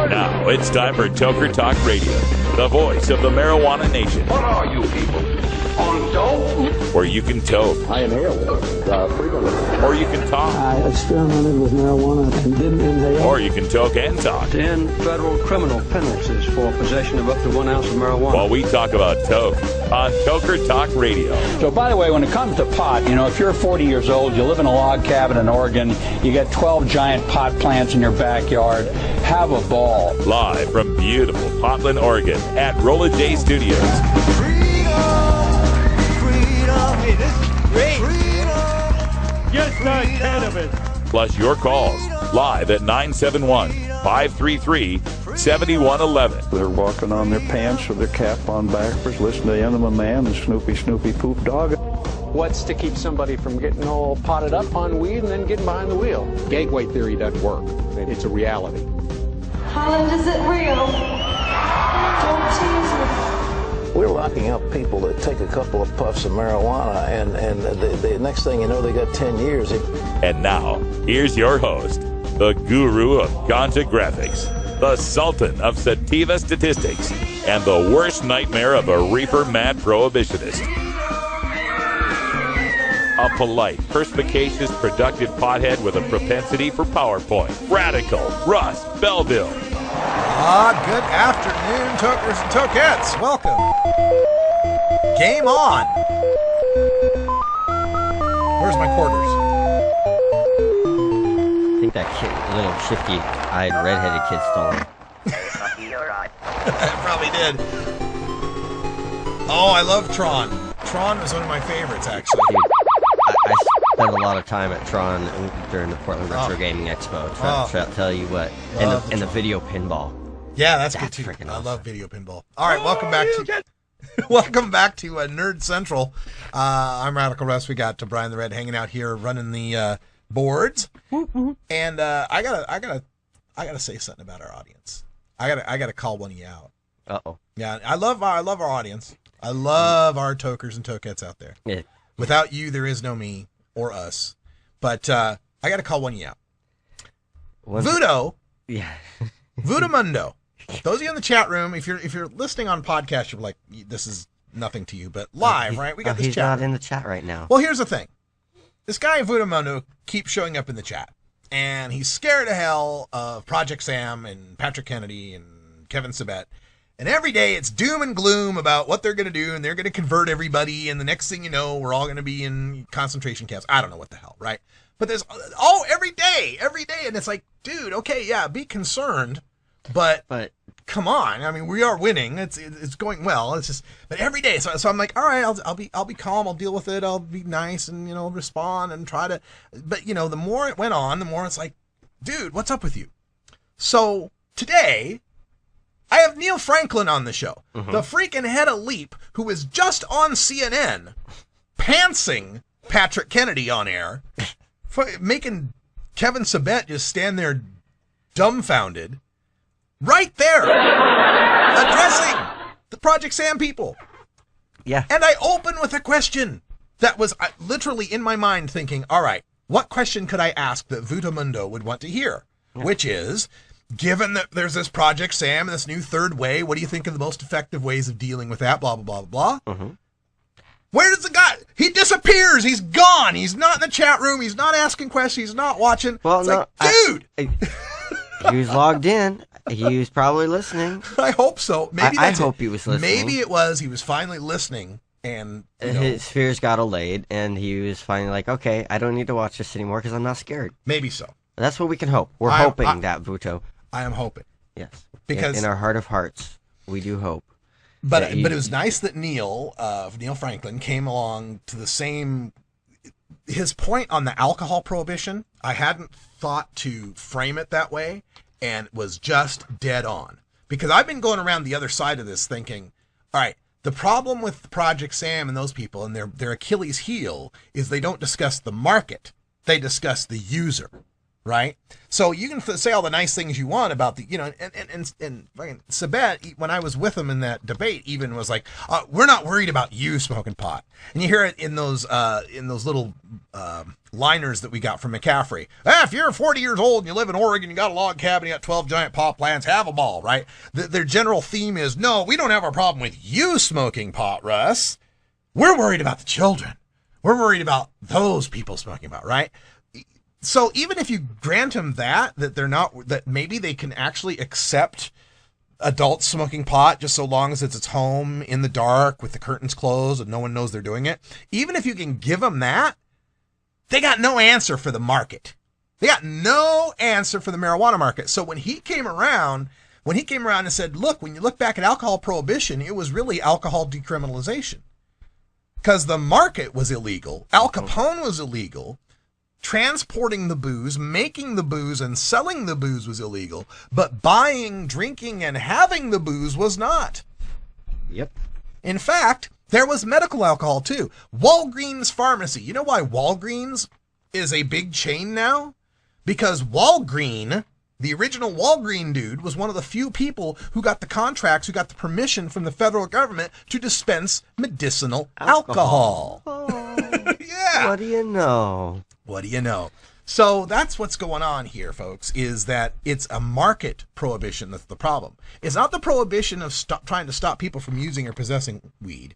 Now it's time for Toker Talk Radio, the voice of the marijuana nation. What are you people? On dope? Where you can toke. I inhale frequently. Or you can talk. I experimented with marijuana and didn't inhale. Or you can toke and talk. 10 federal criminal penalties for possession of up to 1 ounce of marijuana. While we talk about toke on Toker Talk Radio. So, by the way, when it comes to pot, if you're 40 years old, you live in a log cabin in Oregon, you got 12 giant pot plants in your backyard, have a ball. Live from beautiful Portland, Oregon at Rolla J Studios. Hey, this is great. Just not cannabis. Plus your calls live at 971-533-7111. They're walking on their pants with their cap on backwards, listening to Enema Man and Snoopy Poop Dog. What's to keep somebody from getting all potted up on weed and then getting behind the wheel? Gateway theory doesn't work. It's a reality. Holland, is it real? Don't tease me. We're locking up people that take a couple of puffs of marijuana, and the next thing you know, they got 10 years. And now, here's your host, the guru of ganja graphics, the sultan of sativa statistics, and the worst nightmare of a reefer mad prohibitionist. A polite, perspicacious, productive pothead with a propensity for PowerPoint. Radical Russ Belville. Good afternoon, Tokers and Tokettes. Welcome. Game on. Where's my quarters? I think that little shifty-eyed redheaded kid stole them. I probably did. Oh, I love Tron. Tron was one of my favorites, actually. Dude, I spent a lot of time at Tron during the Portland Retro Gaming Expo. Tell you what, and the video pinball. Yeah, that's good too. I awesome. love video pinball. All right, welcome back to Nerd Central. I'm Radical Russ. We got Brian the Red hanging out here running the boards, and I gotta say something about our audience. I gotta call one of you out. Uh-oh. Yeah, I love our audience. I love our Tokers and Tokettes out there. Yeah. Without you, there is no me or us. But I gotta call one of you out. Vutto. Yeah. Vuttomundo. Those of you in the chat room, if you're listening on podcast, you're like, this is nothing to you, but live, right? We got this he's chat. He's not in the chat right now. Well, here's the thing. This guy Vuttomundo keeps showing up in the chat, and he's scared to hell of Project Sam and Patrick Kennedy and Kevin Sabet. And every day it's doom and gloom about what they're going to do, and they're going to convert everybody, and the next thing you know, we're all going to be in concentration camps. I don't know what the hell, right? But there's every day, and it's like, dude, okay, yeah, be concerned, but come on. I mean, we are winning. It's going well. It's just, but every day. So I'm like, all right, I'll be calm. I'll deal with it. I'll be nice and, respond and try to, but the more it went on, the more it's like, dude, what's up with you? So today I have Neil Franklin on the show, the freaking head of Leap, who was just on CNN pantsing Patrick Kennedy on air, making Kevin Sabet just stand there dumbfounded. Right there, addressing the Project Sam people. Yeah. And I open with a question that was literally in my mind thinking, all right, what question could I ask that Vuttomundo would want to hear? Yeah. Which is, given that there's this Project Sam and this new third way, what do you think are the most effective ways of dealing with that? Blah, blah, blah, blah. Where does the guy? He disappears. He's gone. He's not in the chat room. He's not asking questions. He's not watching. Well, it's no, dude. He was logged in. He was probably listening. I hope so. Maybe I hope he was listening. Maybe it was. He was finally listening, and his fears got allayed, and he was finally like, "Okay, I don't need to watch this anymore because I'm not scared." Maybe so. That's what we can hope. We're hoping that, Vutto. I am hoping. Yes, because in our heart of hearts, we do hope. But it was nice that Neil Franklin came along to the same. His point on the alcohol prohibition, I hadn't thought to frame it that way. And was just dead on. Because I've been going around the other side of this thinking, all right, the problem with Project Sam and those people and their Achilles heel is they don't discuss the market. They discuss the user, right? So you can say all the nice things you want about the, you know, and Sabet, when I was with him in that debate, even was like, we're not worried about you smoking pot. And you hear it in those little liners that we got from McCaffrey. If you're 40 years old and you live in Oregon, you got a log cabin, you got 12 giant pot plants, have them all, right? Their general theme is, no, we don't have a problem with you smoking pot, Russ. We're worried about the children. We're worried about those people smoking pot, right? So even if you grant them that they're not, that maybe they can actually accept adults smoking pot just so long as it's at home in the dark with the curtains closed and no one knows they're doing it. Even if you can give them that, they got no answer for the market. They got no answer for the marijuana market. So when he came around and said, look, when you look back at alcohol prohibition, it was really alcohol decriminalization. Because the market was illegal. Al Capone was illegal. Transporting the booze, making the booze, and selling the booze was illegal, but buying, drinking, and having the booze was not. Yep. In fact, there was medical alcohol too. Walgreens Pharmacy. You know why Walgreens is a big chain now? Because Walgreen, the original Walgreen dude, was one of the few people who got the contracts, who got the permission from the federal government to dispense medicinal alcohol. Yeah. What do you know? What do you know? So that's what's going on here, folks, is that it's a market prohibition that's the problem. It's not the prohibition of trying to stop people from using or possessing weed.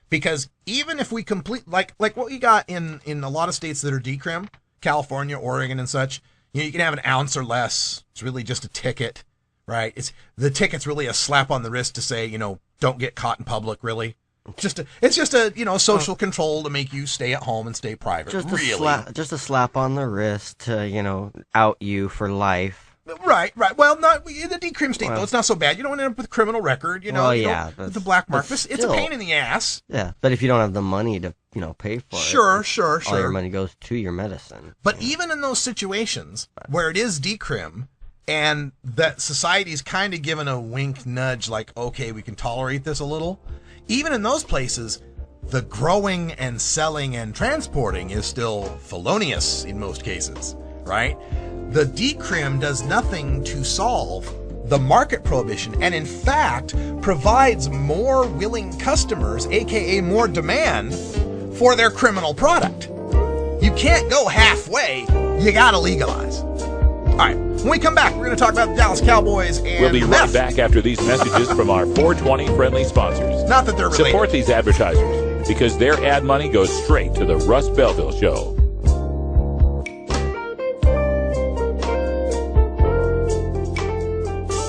Because even if we like what you got in a lot of states that are decrim, California, Oregon, and such, you can have an ounce or less. It's really just a ticket, right? The ticket's really a slap on the wrist to say, don't get caught in public, really. It's just a social control to make you stay at home and stay private. Just a slap on the wrist to out you for life. Right. Well, not in the decrim state though. It's not so bad. You don't end up with a criminal record. With the black mark. It's a pain in the ass. Yeah, but if you don't have the money to pay for it, sure. All your money goes to your medicine. But even in those situations where it is decrim, and that society's kind of given a wink nudge, like, okay, we can tolerate this a little. Even in those places, the growing and selling and transporting is still felonious in most cases, right? The decrim does nothing to solve the market prohibition, and in fact provides more willing customers, aka more demand, for their criminal product. You can't go halfway, you gotta legalize. All right, when we come back, we're going to talk about the Dallas Cowboys and we'll be right back after these messages from our 420 friendly sponsors. Not that they're related. Support these advertisers because their ad money goes straight to the Russ Belville Show.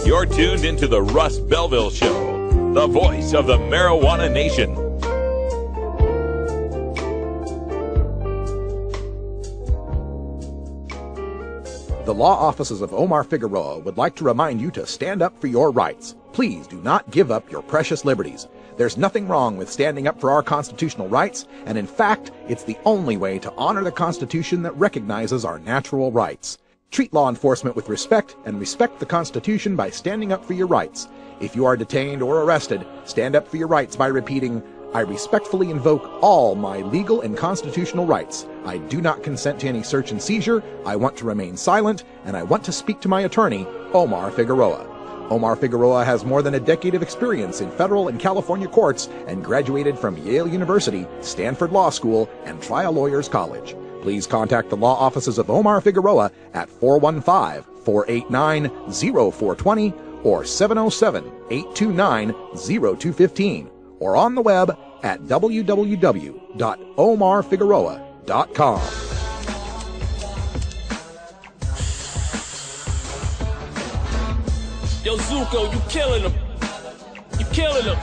You're tuned into the Russ Belville Show, the voice of the marijuana nation. The law offices of Omar Figueroa would like to remind you to stand up for your rights. Please do not give up your precious liberties. There's nothing wrong with standing up for our constitutional rights, and in fact, it's the only way to honor the Constitution that recognizes our natural rights. Treat law enforcement with respect and respect the Constitution by standing up for your rights. If you are detained or arrested, stand up for your rights by repeating, I respectfully invoke all my legal and constitutional rights. I do not consent to any search and seizure. I want to remain silent, and I want to speak to my attorney, Omar Figueroa. Omar Figueroa has more than a decade of experience in federal and California courts and graduated from Yale University, Stanford Law School, and Trial Lawyers College. Please contact the law offices of Omar Figueroa at 415-489-0420 or 707-829-0215. Or on the web at www.omarfigueroa.com. Yo, Zuko, you killing them. You killing them.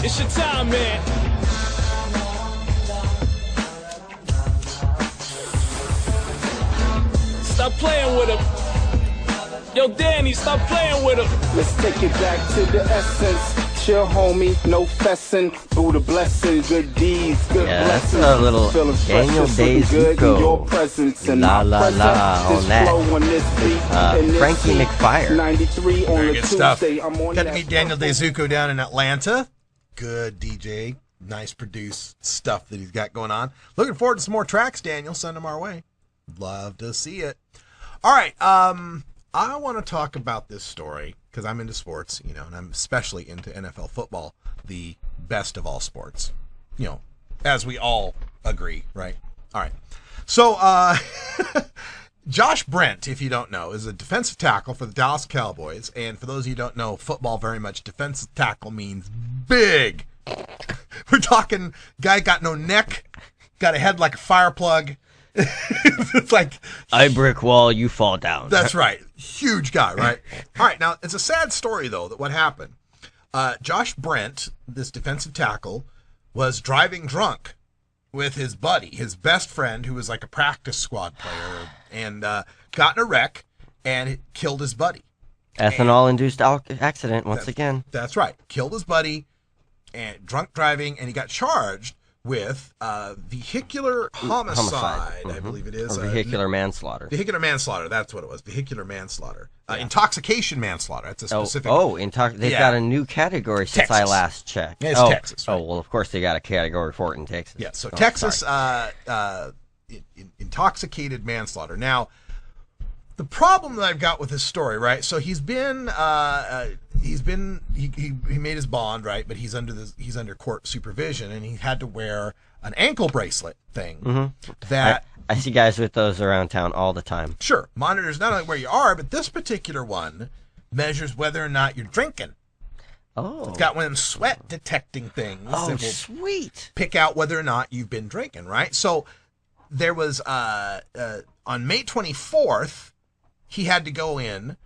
It's your time, man. Stop playing with him. Yo, Danny, stop playing with him. Let's take it back to the essence. Chill, homie, no fessin'. Buddha blessing, good deeds, good blessings. That's a little Daniel Day-Zuko. La la la on that. Frankie McFire. Very good stuff. Got to meet Daniel Day-Zuko down in Atlanta. Good DJ. Nice produced stuff that he's got going on. Looking forward to some more tracks, Daniel. Send them our way. Love to see it. All right. I want to talk about this story because I'm into sports, and I'm especially into NFL football, the best of all sports, as we all agree, right? All right. So, Josh Brent, if you don't know, is a defensive tackle for the Dallas Cowboys. And for those of you who don't know football very much, defensive tackle means big. We're talking guy got no neck, got a head like a fire plug. It's like I brick wall, you fall down. That's right. Huge guy, right? All right. Now, it's a sad story, though, that what happened. Josh Brent, this defensive tackle, was driving drunk with his buddy, his best friend, who was like a practice squad player, and got in a wreck and killed his buddy. Ethanol-induced accident once again. That's right. Killed his buddy and drunk driving, and he got charged with vehicular homicide. I believe it is. Or vehicular manslaughter. Vehicular manslaughter. That's what it was. Vehicular manslaughter. Intoxication manslaughter. That's a specific. They've got a new category since Texas. I last checked. It's Texas. Right? Oh, well, of course they got a category for it in Texas. Yeah. So Texas, intoxicated manslaughter. Now, the problem that I've got with this story, right? So he made his bond, right? But he's under court supervision, and he had to wear an ankle bracelet thing. Mm-hmm. That I see guys with those around town all the time. Sure, monitors not only where you are, but this particular one measures whether or not you're drinking. Oh, it's got one of them sweat detecting things. Oh, that will sweet! Pick out whether or not you've been drinking, right? So there was on May 24th. He had to go in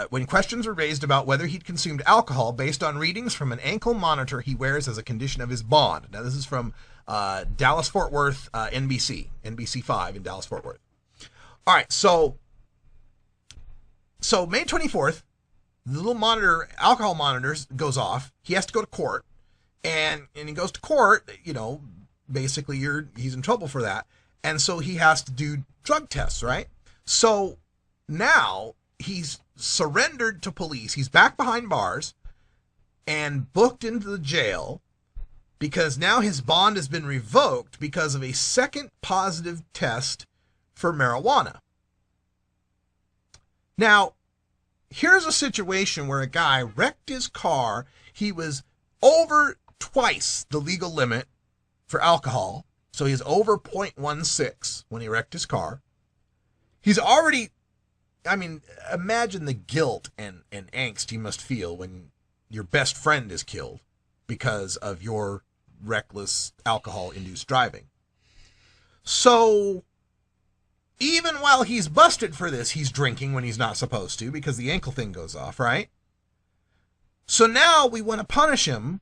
when questions were raised about whether he'd consumed alcohol based on readings from an ankle monitor he wears as a condition of his bond. Now, this is from Dallas-Fort Worth, NBC 5 in Dallas-Fort Worth. All right, so May 24th, the little monitor, alcohol monitors goes off. He has to go to court, and he goes to court, basically he's in trouble for that. And so he has to do drug tests, right? So now he's surrendered to police. He's back behind bars and booked into the jail because now his bond has been revoked because of a second positive test for marijuana. Now, here's a situation where a guy wrecked his car. He was over twice the legal limit for alcohol. So he's over 0.16 when he wrecked his car. He's already, imagine the guilt and angst you must feel when your best friend is killed because of your reckless alcohol-induced driving. So even while he's busted for this, he's drinking when he's not supposed to because the ankle thing goes off, right? So now we want to punish him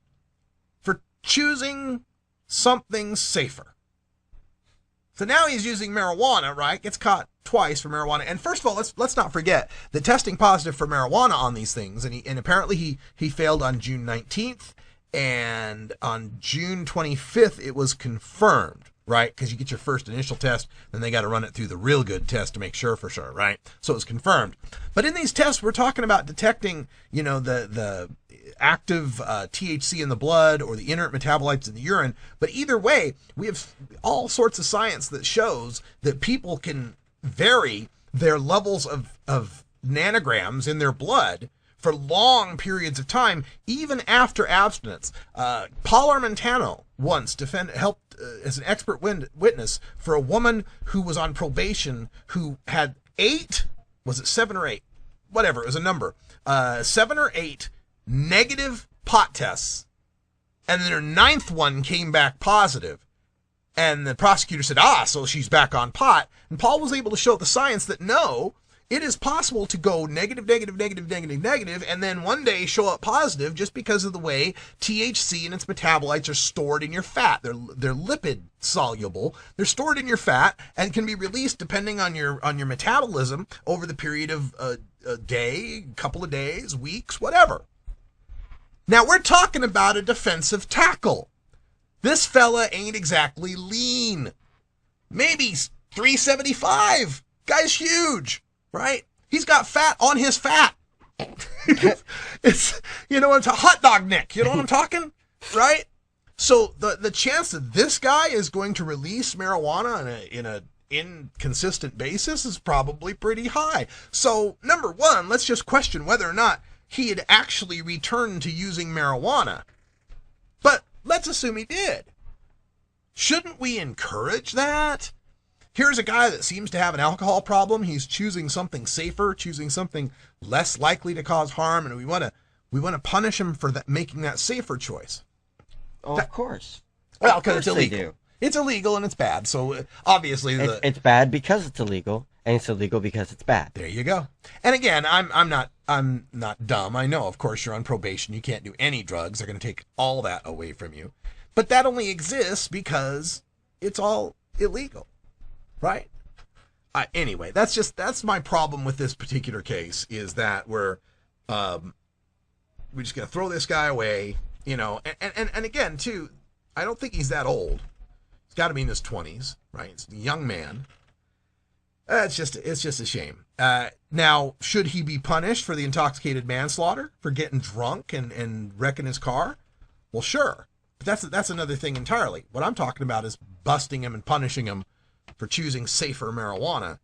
for choosing something safer. So now he's using marijuana, right? Gets caught twice for marijuana. And first of all, let's not forget that testing positive for marijuana on these things, and apparently he failed on June 19th, and on June 25th it was confirmed, right? Because you get your first initial test, then they got to run it through the real good test to make sure for sure, right? So it was confirmed. But in these tests, we're talking about detecting, the active THC in the blood or the inert metabolites in the urine. But either way, we have all sorts of science that shows that people can vary their levels of nanograms in their blood for long periods of time, even after abstinence. Paul Armentano once helped as an expert witness for a woman who was on probation who had 7 or 8? Whatever, it was a number. 7 or 8 negative pot tests, and then her 9th one came back positive. And the prosecutor said, so she's back on pot. And Paul was able to show the science that no, it is possible to go negative, and then one day show up positive just because of the way THC and its metabolites are stored in your fat. They're lipid soluble. They're stored in your fat and can be released depending on your metabolism over the period of a day, couple of days, weeks, whatever. Now we're talking about a defensive tackle. This fella ain't exactly lean. Maybe 375. Guy's huge, right? He's got fat on his fat. It's a hot dog neck. You know what I'm talking? Right? So the chance that this guy is going to release marijuana inconsistent basis is probably pretty high. So, number one, let's just question whether or not he had actually returned to using marijuana. But let's assume he did. Shouldn't we encourage that? Here's a guy that seems to have an alcohol problem. He's choosing something safer, choosing something less likely to cause harm, and we want to punish him for that, making that safer choice. Oh, of course. Well, because it's illegal. It's illegal and it's bad. So obviously, it's bad because it's illegal, and it's illegal because it's bad. There you go. And again, I'm not dumb. I know, of course, you're on probation. You can't do any drugs. They're going to take all that away from you. But that only exists because it's all illegal, right? Anyway, that's my problem with this particular case, is that we're just going to throw this guy away, you know. And again, too, I don't think he's that old. He's got to be in his 20s, right? He's a young man. It's just a shame. Now, should he be punished for the intoxicated manslaughter, for getting drunk and wrecking his car? Well, sure. But that's another thing entirely. What I'm talking about is busting him and punishing him for choosing safer marijuana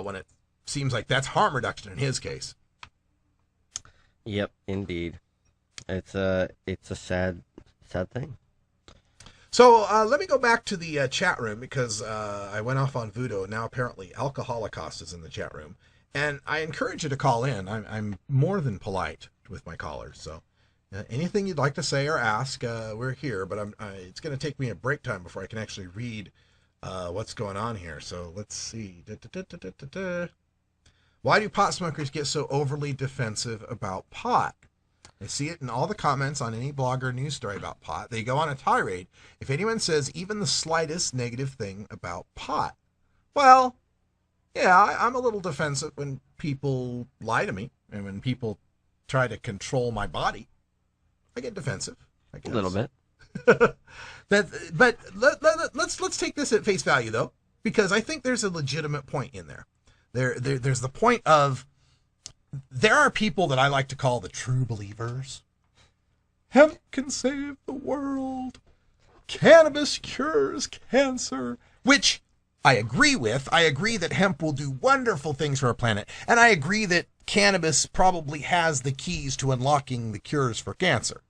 when it seems like that's harm reduction in his case. Yep, indeed. It's a sad thing. So let me go back to the chat room, because I went off on Voodoo, and now apparently alkoholokaust is in the chat room. And I encourage you to call in. I'm more than polite with my callers. So anything you'd like to say or ask, we're here. But it's going to take me a break time before I can actually read what's going on here. So let's see. Why do pot smokers get so overly defensive about pot? I see it in all the comments on any blog or news story about pot. They go on a tirade if anyone says even the slightest negative thing about pot. Well, yeah, I'm a little defensive when people lie to me and when people try to control my body. I get defensive, I guess. A little bit. But let's take this at face value, though, because I think there's a legitimate point in there. There's the point of, there are people that I like to call the true believers. Hemp can save the world. Cannabis cures cancer, which I agree with. I agree that hemp will do wonderful things for our planet. And I agree that cannabis probably has the keys to unlocking the cures for cancer.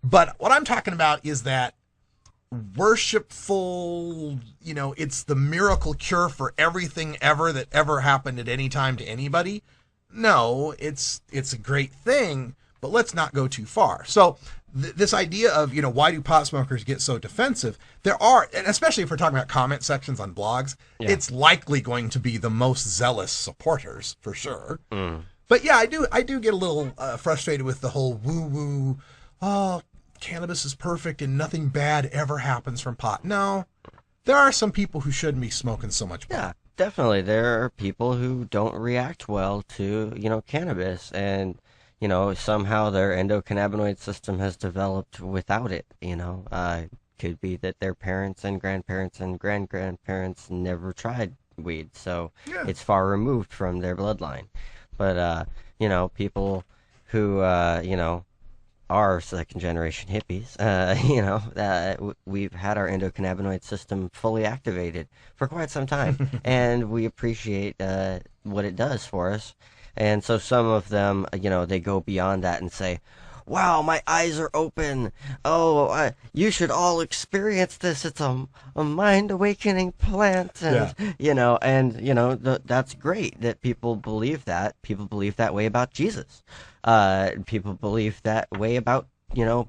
But what I'm talking about is that worshipful, you know, it's the miracle cure for everything ever that ever happened at any time to anybody. No, it's a great thing, but let's not go too far. So this idea of, you know, why do pot smokers get so defensive? There are, and especially if we're talking about comment sections on blogs, it's likely going to be the most zealous supporters for sure. But yeah, I do get a little frustrated with the whole woo-woo, oh, cannabis is perfect and nothing bad ever happens from pot. No, there are some people who shouldn't be smoking so much pot. Yeah, definitely. There are people who don't react well to, you know, cannabis, and, you know, somehow their endocannabinoid system has developed without it, you know. Could be that their parents and grandparents never tried weed, so it's far removed from their bloodline. But, you know, people who, you know, are second-generation hippies, you know, we've had our endocannabinoid system fully activated for quite some time, and we appreciate what it does for us. And so some of them, you know, they go beyond that and say, wow, my eyes are open. Oh, you should all experience this. It's a mind-awakening plant. And, you know, that's great that people believe that. People believe that way about Jesus. People believe that way about, you know,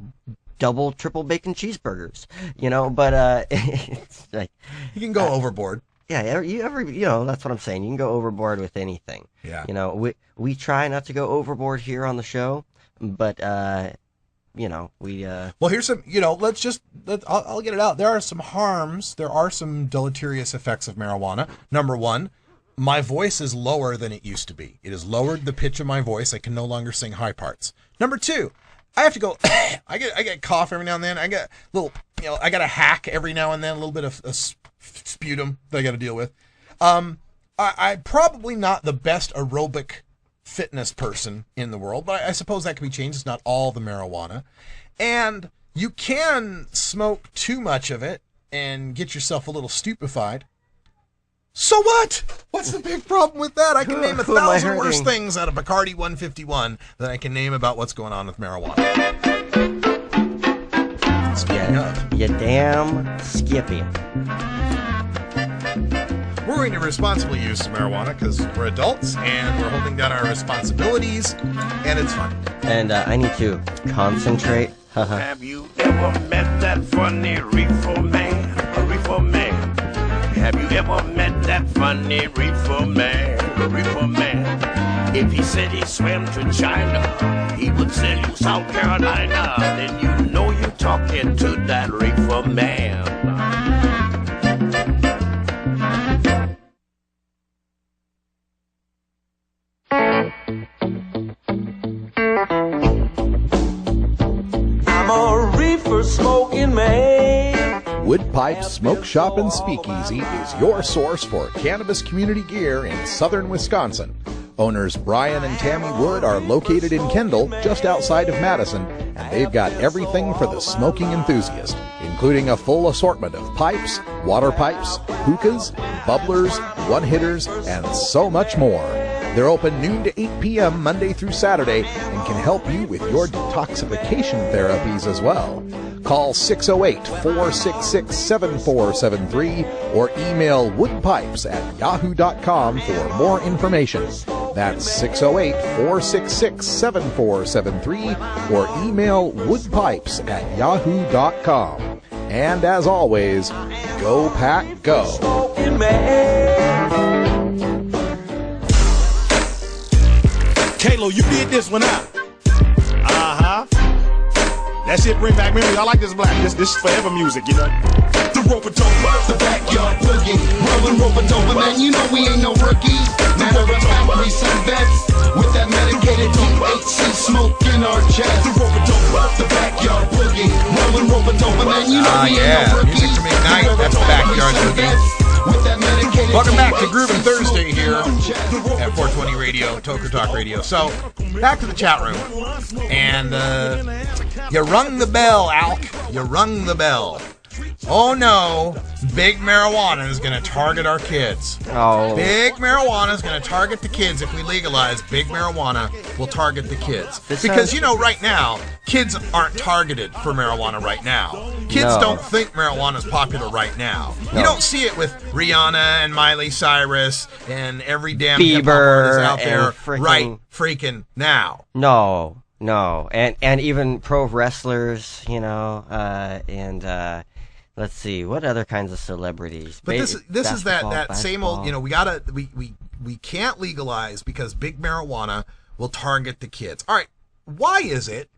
double, triple bacon cheeseburgers, you know, but it's like, you can go overboard. Yeah, you know, that's what I'm saying. You can go overboard with anything. Yeah. You know, we try not to go overboard here on the show, but you know, we well, here's some, you know, I'll get it out. There are some harms, there are some deleterious effects of marijuana. Number one, my voice is lower than it used to be. It has lowered the pitch of my voice. I can no longer sing high parts. Number two, I have to go, I get cough every now and then. I get a little, you know, I got a hack every now and then, a little bit of sputum that I got to deal with. I'm probably not the best aerobic fitness person in the world, but I suppose that can be changed. It's not all the marijuana. And you can smoke too much of it and get yourself a little stupefied. So what? What's the big problem with that? I can name 1,000 worse hurting? things out of Bacardi 151 than I can name about what's going on with marijuana. Speaking of. You damn Skippy. We're going to responsibly use some marijuana because we're adults and we're holding down our responsibilities, and it's fun. And I need to concentrate. Have you ever met that funny reefer man? A reefer man. Have you ever met that funny reefer man? A reefer man. If he said he swam to China, he would sell you South Carolina. Then you know you're talking to that reefer man. I'm a reefer smoking man. Woodpipe Smoke Shop and Speakeasy is your source for cannabis community gear in southern Wisconsin. Owners Brian and Tammy Wood are located in Kendall, just outside of Madison, and they've got everything for the smoking enthusiast, including a full assortment of pipes, water pipes, hookahs, bubblers, one-hitters, and so much more. They're open noon to 8 p.m. Monday through Saturday and can help you with your detoxification therapies as well. Call 608-466-7473 or email woodpipes@yahoo.com for more information. That's 608-466-7473 or email woodpipes@yahoo.com. And as always, go pack go. Kalo, you did this one out. Uh-huh. That shit bring back memories. I like this black. This is forever music, you know. The rope-a-dope, the backyard boogie. Rolling rope-a-dope, man, you know we ain't no rookies. Matter of fact, we some vets with that medicated THC smoke in our chest. The rope-a-dope, the backyard boogie. Rolling rope-a-dope, man, you know we ain't no rookies. Music from Ignite, that's the backyard boogie. Welcome back to Groovin' Thursday here at 420 Radio, Toker Talk Radio. So, back to the chat room. And you rung the bell, Alk. You rung the bell. Oh no, big marijuana is going to target our kids. Oh. Big marijuana is going to target the kids. If we legalize big marijuana, will target the kids. Because, you know, right now, kids aren't targeted for marijuana right now. Kids don't think marijuana is popular right now. No. You don't see it with Rihanna and Miley Cyrus and every damn Bieber is out there freaking now. No. And even pro wrestlers, you know, let's see, what other kinds of celebrities? But this is that same old, you know, we can't legalize because big marijuana will target the kids. All right, why is it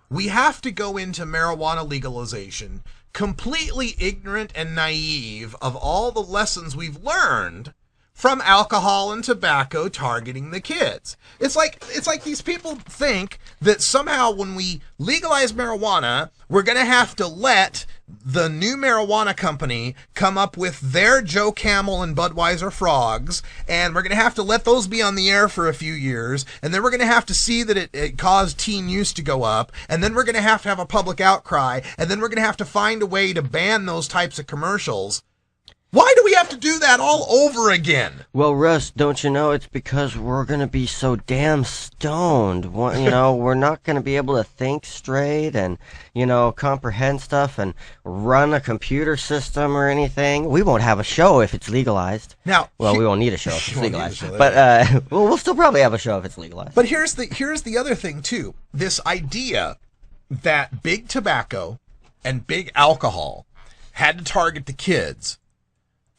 we have to go into marijuana legalization completely ignorant and naive of all the lessons we've learned from alcohol and tobacco targeting the kids? It's like these people think that somehow when we legalize marijuana, we're going to have to let the new marijuana company come up with their Joe Camel and Budweiser frogs, and we're going to have to let those be on the air for a few years, and then we're going to have to see that it caused teen use to go up, and then we're going to have a public outcry, and then we're going to have to find a way to ban those types of commercials. Why do we have to do that all over again? Well, Russ, don't you know it's because we're going to be so damn stoned. You know, we're not going to be able to think straight and, you know, comprehend stuff and run a computer system or anything. We won't have a show if it's legalized. Now, well, we won't need a show if it's legalized. But we'll still probably have a show if it's legalized. But here's the other thing too. This idea that big tobacco and big alcohol had to target the kids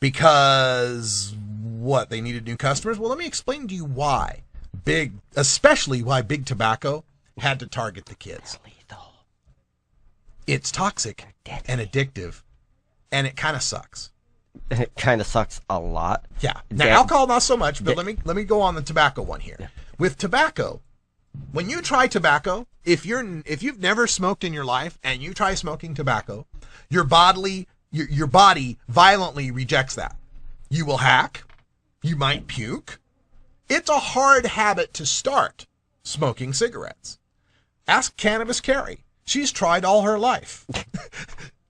because what, they needed new customers? Well, let me explain to you why especially why big tobacco had to target the kids. It's toxic and addictive, and it kind of sucks. It kind of sucks a lot. Yeah. Now, alcohol not so much, but let me go on the tobacco one here. Yeah. With tobacco, when you try tobacco, if you've never smoked in your life and you try smoking tobacco, your body violently rejects that. You will hack. You might puke. It's a hard habit to start smoking cigarettes. Ask Cannabis Carrie. She's tried all her life.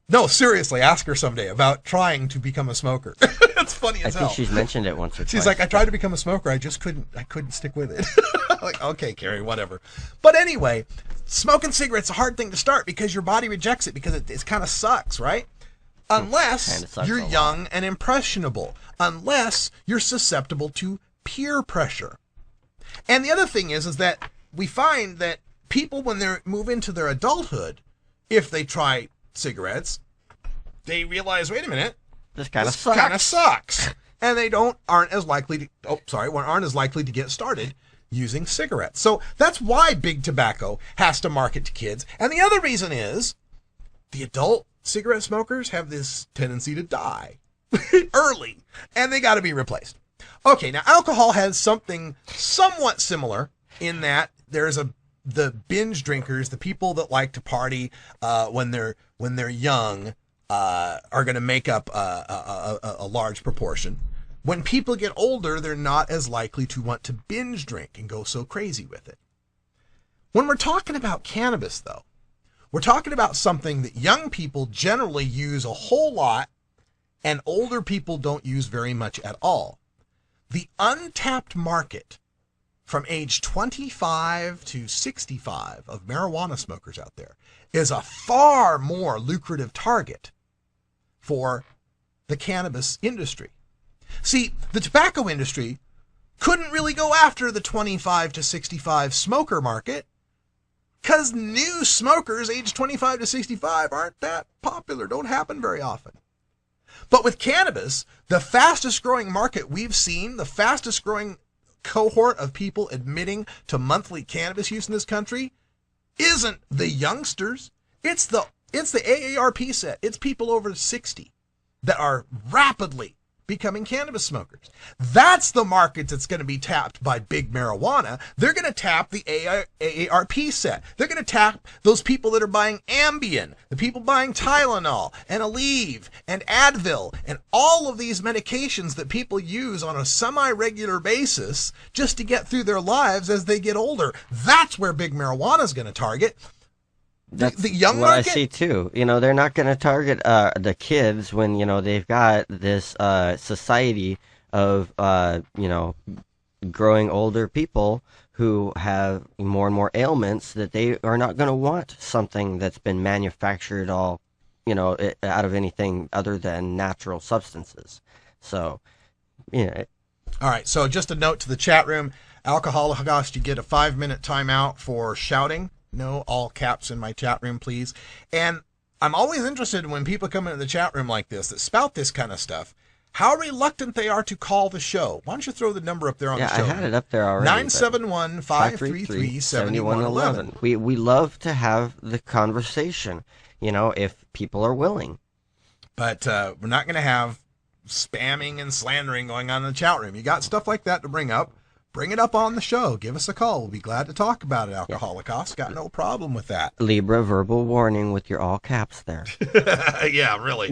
No, seriously, ask her someday about trying to become a smoker. That's funny as I hell. think she's mentioned it once or twice. She's like, I tried to become a smoker, I couldn't stick with it. Like, okay, Carrie, whatever. But anyway, smoking cigarettes is a hard thing to start because your body rejects it because it kind of sucks, right? Unless you're young and impressionable. Unless you're susceptible to peer pressure. And the other thing is that we find that people, when they move into their adulthood, if they try cigarettes, they realize, wait a minute, this kind of sucks. And they aren't as likely to get started using cigarettes. So that's why big tobacco has to market to kids. And the other reason is the adult cigarette smokers have this tendency to die early, and they got to be replaced. Okay, now alcohol has something somewhat similar in that there's the binge drinkers, the people that like to party when they're young, are going to make up a large proportion. When people get older, they're not as likely to want to binge drink and go so crazy with it. When we're talking about cannabis, though, we're talking about something that young people generally use a whole lot and older people don't use very much at all. The untapped market from age 25 to 65 of marijuana smokers out there is a far more lucrative target for the cannabis industry. See, the tobacco industry couldn't really go after the 25 to 65 smoker market because new smokers aged 25 to 65 aren't that popular, don't happen very often. But with cannabis, the fastest growing market we've seen, the fastest growing cohort of people admitting to monthly cannabis use in this country isn't the youngsters. It's the AARP set. It's people over 60 that are rapidly becoming cannabis smokers. That's the market that's going to be tapped by big marijuana. They're going to tap the AARP set. They're going to tap those people that are buying Ambien, the people buying Tylenol and Aleve and Advil and all of these medications that people use on a semi-regular basis just to get through their lives as they get older. That's where big marijuana is going to target. That's the young what market? I see too. They're not going to target the kids when they've got this society of growing older people who have more and more ailments that they are not going to want something that's been manufactured all out of anything other than natural substances. So, All right. So just a note to the chat room: Alkoholokaust, you get a 5-minute timeout for shouting. No, all caps in my chat room, please. And I'm always interested when people come into the chat room like this that spout this kind of stuff, how reluctant they are to call the show. Why don't you throw the number up there on the show? Yeah, I had it up there already. 971-533-7111. We love to have the conversation, if people are willing. But we're not going to have spamming and slandering going on in the chat room. You got stuff like that to bring up. Bring it up on the show. Give us a call. We'll be glad to talk about it, Alkoholokaust. Got no problem with that. Libra verbal warning with your all caps there. Yeah, really.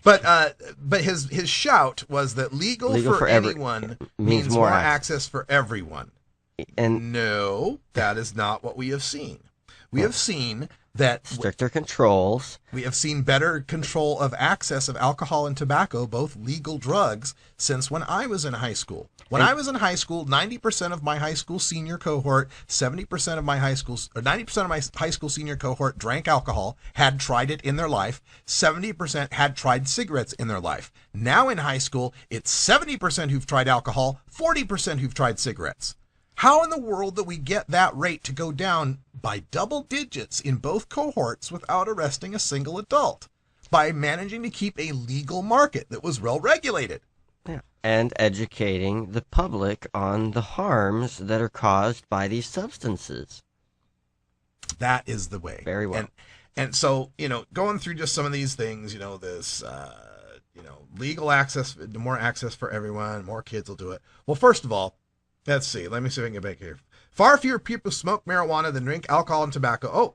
But his shout was that legal for anyone means more access for everyone. And no, that is not what we have seen. We have seen that stricter controls. We have seen better control of access of alcohol and tobacco, both legal drugs, since when I was in high school. When I was in high school, 90% of my high school senior cohort, 90% of my high school senior cohort drank alcohol, had tried it in their life. 70% had tried cigarettes in their life. Now in high school, it's 70% who've tried alcohol, 40% who've tried cigarettes. How in the world do we get that rate to go down by double digits in both cohorts without arresting a single adult? By managing to keep a legal market that was well regulated. Yeah. And educating the public on the harms that are caused by these substances. That is the way. Very well. And so, going through just some of these things, this, legal access, more access for everyone, more kids will do it. Well, first of all, let's see. Let me see if I can get back here. Far fewer people smoke marijuana than drink alcohol and tobacco. Oh,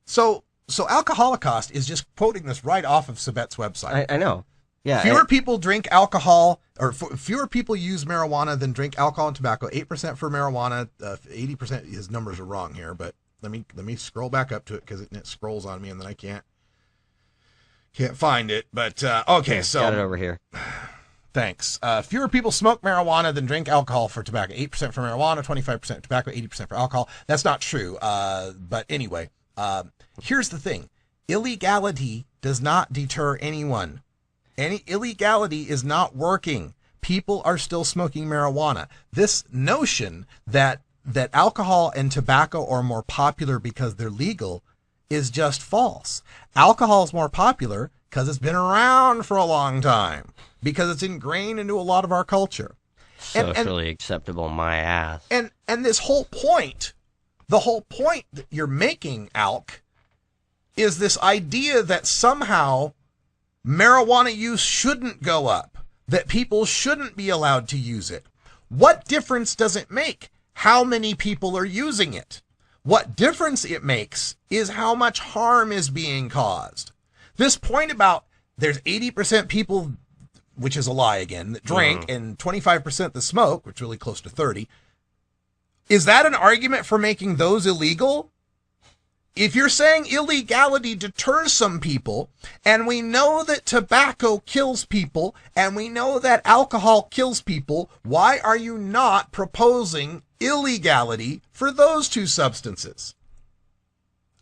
so Alkoholokaust is just quoting this right off of Sabet's website. I know. Yeah. Fewer people drink alcohol, or fewer people use marijuana than drink alcohol and tobacco. 8% for marijuana. 80%. His numbers are wrong here, but let me scroll back up to it because it scrolls on me and then I can't find it. But okay, so got it over here. Thanks. Fewer people smoke marijuana than drink alcohol for tobacco. 8% for marijuana, 25% tobacco, 80% for alcohol. That's not true. But anyway, here's the thing. Illegality does not deter anyone. Any illegality is not working. People are still smoking marijuana. This notion that alcohol and tobacco are more popular because they're legal is just false. Alcohol is more popular because it's been around for a long time, because it's ingrained into a lot of our culture. Socially acceptable, my ass. And this whole point, the whole point that you're making, Alk, is this idea that somehow marijuana use shouldn't go up, that people shouldn't be allowed to use it. What difference does it make how many people are using it? What difference it makes is how much harm is being caused. This point about there's 80% people, which is a lie again, that drink, and 25% that smoke, which is really close to 30. Is that an argument for making those illegal? If you're saying illegality deters some people, and we know that tobacco kills people, and we know that alcohol kills people, why are you not proposing illegality for those two substances?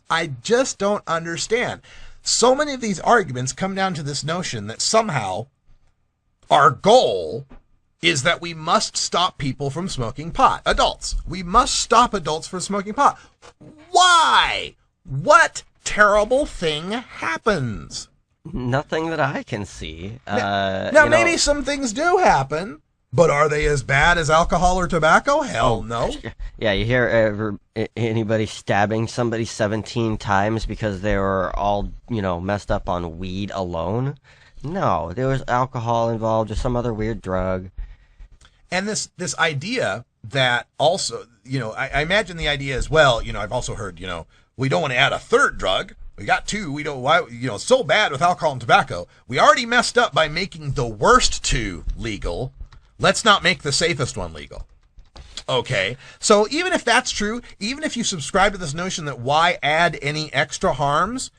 I just don't understand. So many of these arguments come down to this notion that somehow our goal is that we must stop people from smoking pot. Adults. We must stop adults from smoking pot. Why? What terrible thing happens? Nothing that I can see. Now maybe some things do happen, but are they as bad as alcohol or tobacco? Hell no. Yeah, you hear anybody stabbing somebody 17 times because they were all, messed up on weed alone? No, there was alcohol involved or some other weird drug. And this idea that also, I imagine the idea as well, I've also heard, we don't want to add a third drug. We got two. We don't, why, so bad with alcohol and tobacco. We already messed up by making the worst two legal. Let's not make the safest one legal. Okay. So even if that's true, even if you subscribe to this notion that why add any extra harms,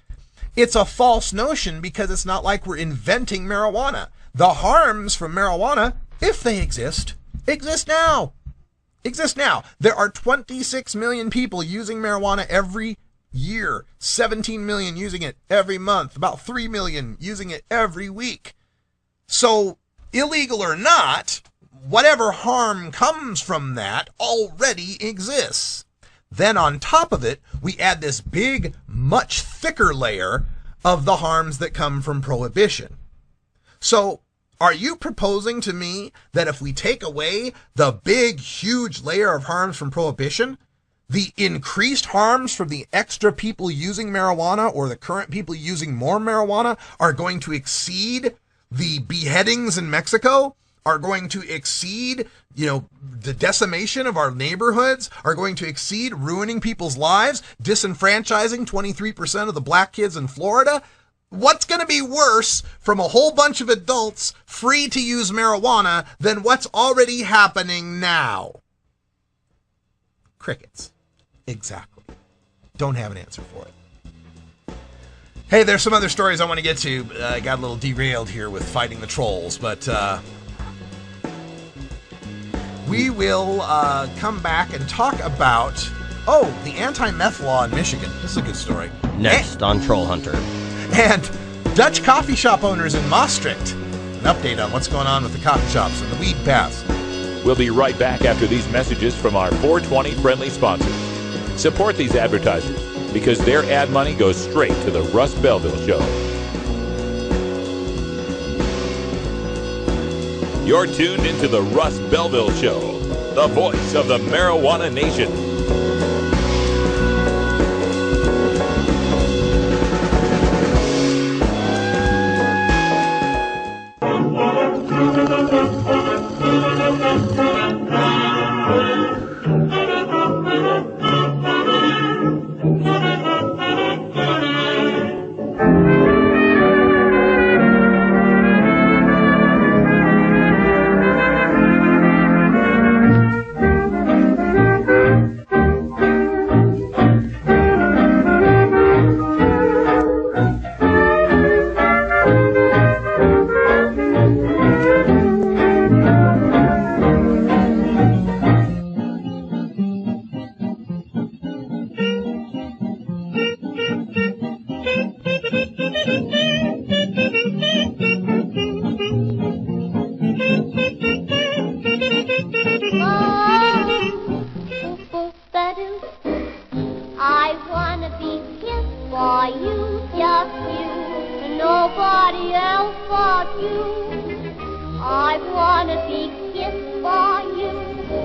it's a false notion, because it's not like we're inventing marijuana. The harms from marijuana, if they exist now. There are 26 million people using marijuana every year, 17 million using it every month, about 3 million using it every week. So, illegal or not, whatever harm comes from that already exists. Then on top of it, we add this big, much thicker layer of the harms that come from prohibition. So, are you proposing to me that if we take away the big, huge layer of harms from prohibition, the increased harms from the extra people using marijuana or the current people using more marijuana are going to exceed the beheadings in Mexico, are going to exceed, the decimation of our neighborhoods, are going to exceed ruining people's lives, disenfranchising 23% of the black kids in Florida? What's going to be worse from a whole bunch of adults free to use marijuana than what's already happening now? Crickets. Exactly. Don't have an answer for it. Hey, there's some other stories I want to get to. I got a little derailed here with fighting the trolls, but we will come back and talk about, the anti-meth law in Michigan. This is a good story. Next on Troll Hunter. And Dutch coffee shop owners in Maastricht. An update on what's going on with the coffee shops and the weed pass. We'll be right back after these messages from our 420 friendly sponsors. Support these advertisers because their ad money goes straight to the Russ Belville Show. You're tuned into the Russ Belville Show, the voice of the marijuana nation. nobody else but you. I wanna be kissed by you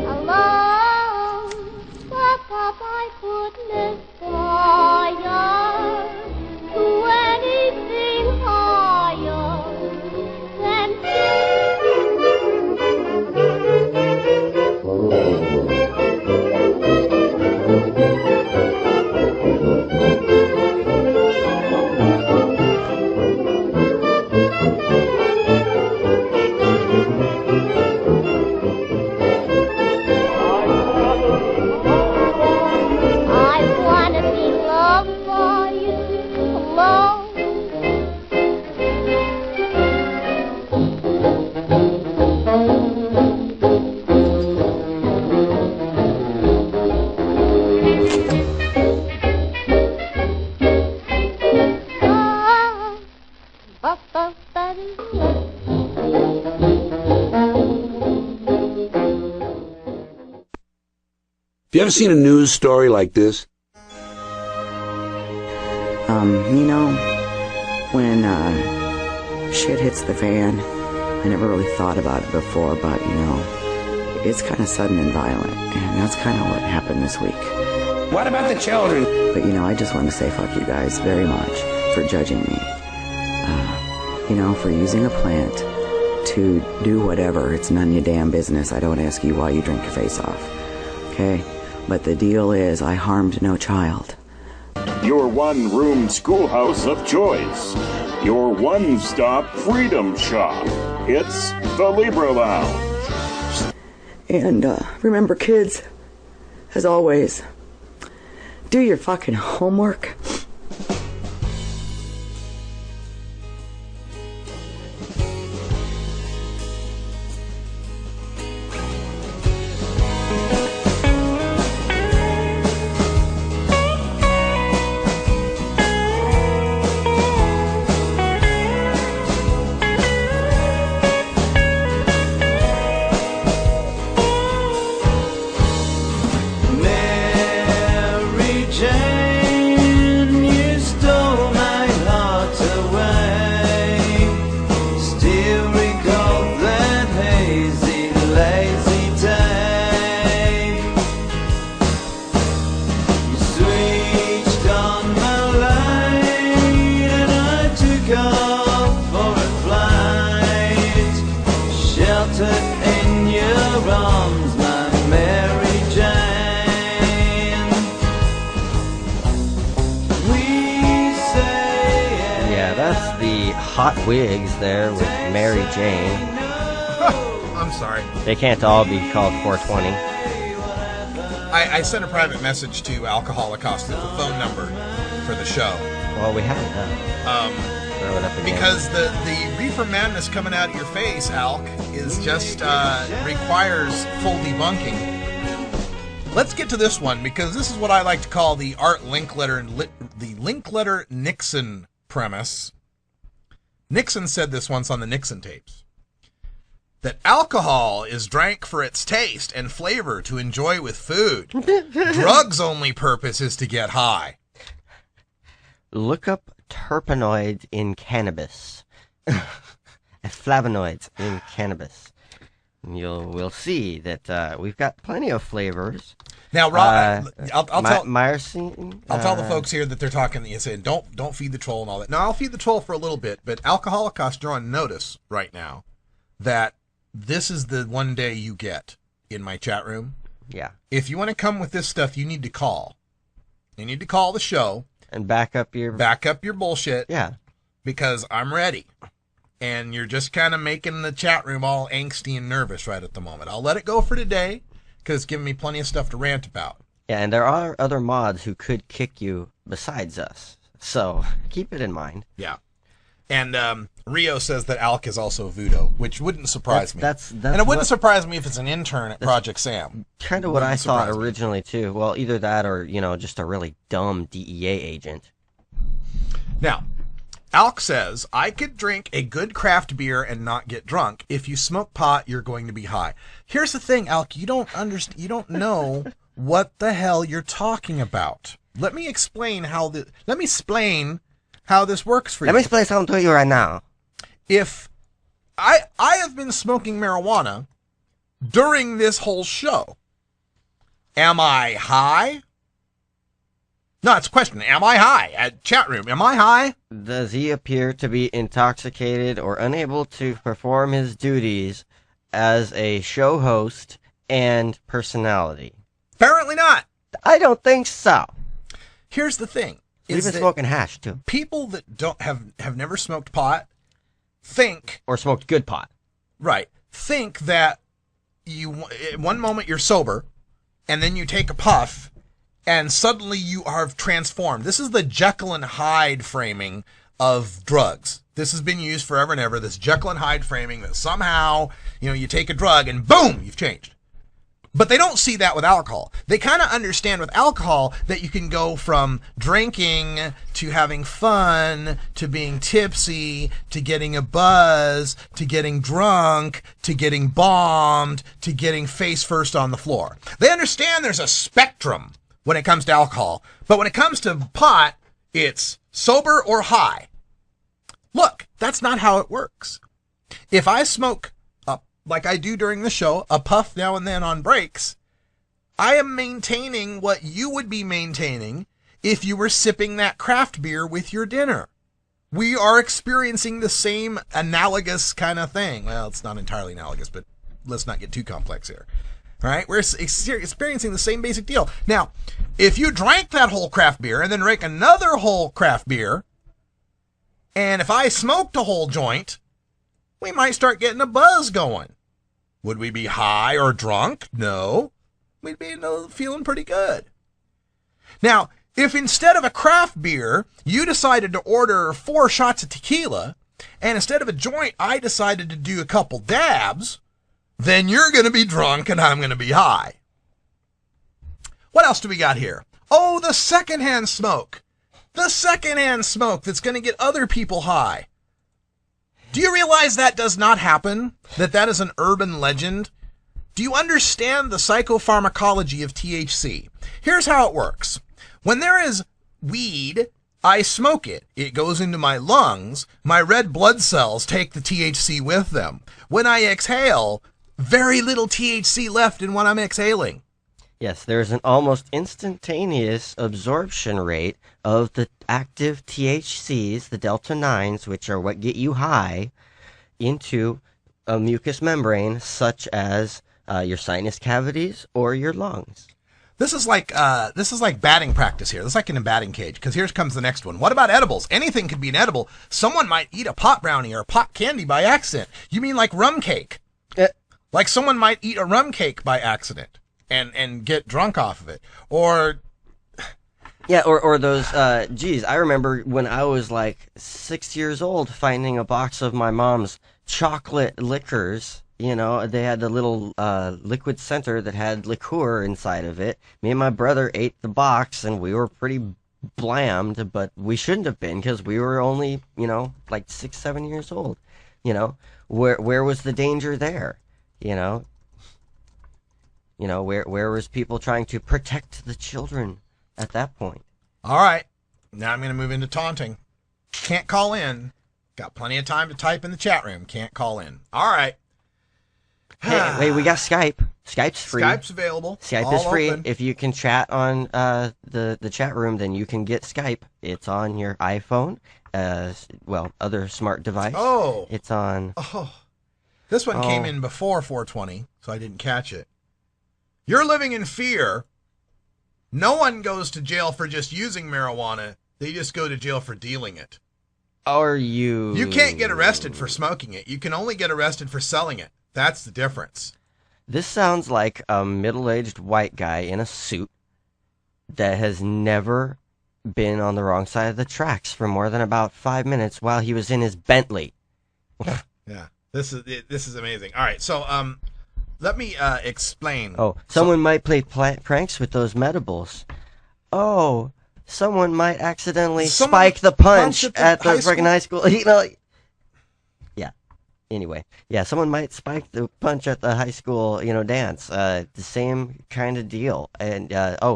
alone. But I couldn't aspire to anything higher than Have you ever seen a news story like this? You know, when shit hits the fan, I never really thought about it before, but, you know, it's kind of sudden and violent, and that's kind of what happened this week. What about the children? But, you know, I just want to say fuck you guys very much for judging me. You know, for using a plant to do whatever. It's none of your damn business. I don't ask you why you drink your face off. Okay? But the deal is, I harmed no child. Your one-room schoolhouse of choice. Your one-stop freedom shop. It's the Libra Lounge. And remember, kids, as always, do your fucking homework. Hot Wigs there with Mary Jane. I'm sorry. They can't all be called 420. I sent a private message to Alkoholokaust with the phone number for the show. Well, we haven't done. Throw it up again. Because the reefer madness coming out of your face, Alk, is just requires full debunking. Let's get to this one, because this is what I like to call the Art Linkletter Nixon premise. Nixon said this once on the Nixon tapes, that alcohol is drank for its taste and flavor to enjoy with food. Drugs' only purpose is to get high. Look up terpenoids in cannabis. Flavonoids in cannabis. We'll see that we've got plenty of flavors. Now, Rob, I'll tell myrcene. I'll tell the folks here that they're talking. You saying don't feed the troll and all that. No, I'll feed the troll for a little bit, but Alkoholokaust, you're on notice right now that this is the one day you get in my chat room. Yeah. If you want to come with this stuff, you need to call. You need to call the show and back up your bullshit. Yeah. Because I'm ready. And you're just kind of making the chat room all angsty and nervous right at the moment. I'll let it go for today, because it's giving me plenty of stuff to rant about. Yeah, and there are other mods who could kick you besides us. So keep it in mind. Yeah. And Rio says that Alk is also voodoo, which wouldn't surprise me. And it wouldn't surprise me if it's an intern at Project Sam. Kind of what I thought originally, too. Well, either that or, just a really dumb DEA agent. Now, Alk says, I could drink a good craft beer and not get drunk. If you smoke pot, you're going to be high. Here's the thing, Alk, you don't understand. You don't know what the hell you're talking about. Let me explain how this works for you. Let me explain something to you right now. If I have been smoking marijuana during this whole show, am I high? No, it's a question. Am I high? At chat room, am I high? Does he appear to be intoxicated or unable to perform his duties as a show host and personality? Apparently not. I don't think so. Here's the thing. He's been smoking hash, too. People that don't have never smoked pot think... Or smoked good pot. Right. Think that one moment you're sober, and then you take a puff, and suddenly you are transformed. This is the Jekyll and Hyde framing of drugs. This has been used forever and ever, this Jekyll and Hyde framing that somehow, you take a drug and boom, you've changed. But they don't see that with alcohol. They kind of understand with alcohol that you can go from drinking to having fun to being tipsy to getting a buzz to getting drunk to getting bombed to getting face first on the floor. They understand there's a spectrum when it comes to alcohol. But when it comes to pot, it's sober or high. Look, that's not how it works. If I smoke, like I do during the show, a puff now and then on breaks, I am maintaining what you would be maintaining if you were sipping that craft beer with your dinner. We are experiencing the same analogous kind of thing. Well, it's not entirely analogous, but let's not get too complex here. All right, we're experiencing the same basic deal. Now, if you drank that whole craft beer and then drank another whole craft beer, and if I smoked a whole joint, we might start getting a buzz going. Would we be high or drunk? No. We'd be feeling pretty good. Now, if instead of a craft beer, you decided to order 4 shots of tequila, and instead of a joint, I decided to do a couple dabs, then you're going to be drunk and I'm going to be high. What else do we got here? Oh, the secondhand smoke. The secondhand smoke that's going to get other people high. Do you realize that does not happen? That is an urban legend? Do you understand the psychopharmacology of THC? Here's how it works. When there is weed, I smoke it. It goes into my lungs. My red blood cells take the THC with them. When I exhale, very little THC left in what I'm exhaling. Yes, there's an almost instantaneous absorption rate of the active THCs, the delta 9s, which are what get you high, into a mucous membrane such as your sinus cavities or your lungs. This is like batting practice here. This is like in a batting cage, because here comes the next one. What about edibles? Anything could be an edible. Someone might eat a pot brownie or a pot candy by accident. You mean like rum cake? Like someone might eat a rum cake by accident and get drunk off of it. Or those, I remember when I was like 6 years old finding a box of my mom's chocolate liquors. They had the little liquid center that had liqueur inside of it. Me and my brother ate the box and we were pretty blammed, but we shouldn't have been because we were only, like 6, 7 years old. Where was the danger there? Where was people trying to protect the children at that point? All right. Now I'm going to move into taunting. Can't call in. Got plenty of time to type in the chat room. Can't call in. All right. Hey, wait, we got Skype. Skype's free. Skype's available. Skype is free. Open. If you can chat on the chat room, then you can get Skype. It's on your iPhone, other smart device. Oh. It's on... Oh. This one came in before 420, so I didn't catch it. You're living in fear. No one goes to jail for just using marijuana. They just go to jail for dealing it. Are you... You can't get arrested for smoking it. You can only get arrested for selling it. That's the difference. This sounds like a middle-aged white guy in a suit that has never been on the wrong side of the tracks for more than about 5 minutes while he was in his Bentley. Yeah, this is amazing. All right, so let me explain. Oh, someone might play pranks with those medibles. Oh, someone might accidentally spike the punch at the freaking high school. Anyway, yeah, someone might spike the punch at the high school, dance. The same kind of deal. And,